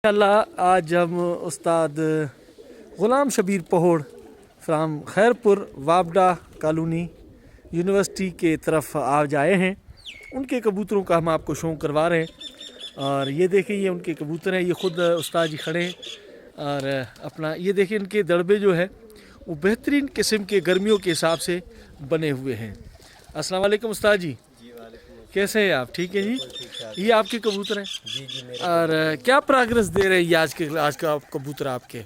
اللہ آج ہم استاد غلام شبیر پہوڑ فرام خیرپور وابڈا کالونی یونیورسٹی کے طرف آج آئے ہیں. ان کے کبوتروں کا ہم آپ کو شو کروا رہے ہیں. اور یہ دیکھیں یہ ان کے کبوتر ہیں. یہ خود استاد جی کھڑے ہیں اور اپنا یہ دیکھیں ان کے دڑبے جو ہے وہ بہترین قسم کے گرمیوں کے حساب سے بنے ہوئے ہیں. السلام علیکم استاد جی. کیسے ہیں آپ؟ ٹھیک ہے جی. یہ آپ کے کبوتر ہیں جی اور کیا پروگرس دے رہے ہیں یہ آج کا کبوتر آپ کے؟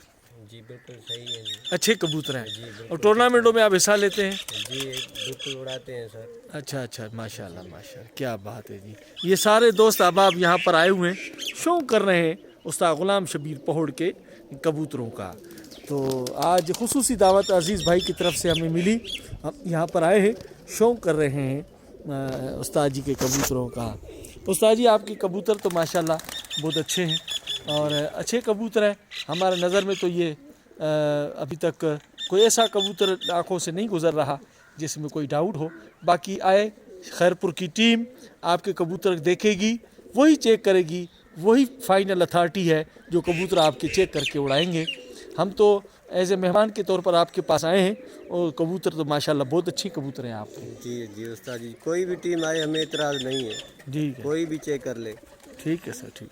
جی بالکل صحیح ہے جی. اچھے کبوتر ہیں بالکل اور ٹورنامنٹوں میں آپ حصہ لیتے ہیں؟ جی بالکل اڑاتے ہیں سر. اچھا ماشاء اللہ کیا بات ہے جی. یہ سارے دوست احباب یہاں پر آئے ہوئے ہیں شو کر رہے ہیں استاد غلام شبیر پہوڑ کے کبوتروں کا. تو آج خصوصی دعوت عزیز بھائی کی طرف سے ہمیں ملی. ہم یہاں پر آئے ہیں شو کر رہے ہیں استاد جی کے کبوتروں کا. استاد جی آپ کے کبوتر تو ماشاءاللہ بہت اچھے ہیں اور اچھے کبوتر ہیں. ہمارے نظر میں تو یہ ابھی تک کوئی ایسا کبوتر آنکھوں سے نہیں گزر رہا جس میں کوئی ڈاؤٹ ہو. باقی آئے خیرپور کی ٹیم آپ کے کبوتر دیکھے گی, وہی چیک کرے گی, وہی فائنل اتھارٹی ہے جو کبوتر آپ کے چیک کر کے اڑائیں گے. ہم تو ایز اے مہمان کے طور پر آپ کے پاس آئے ہیں اور کبوتر تو ماشاءاللہ بہت اچھے کبوتر ہیں آپ کے. جی استاد جی کوئی بھی ٹیم آئے ہمیں اعتراض نہیں ہے. ٹھیک ہے, کوئی بھی چیک کر لے. ٹھیک ہے سر, ٹھیک.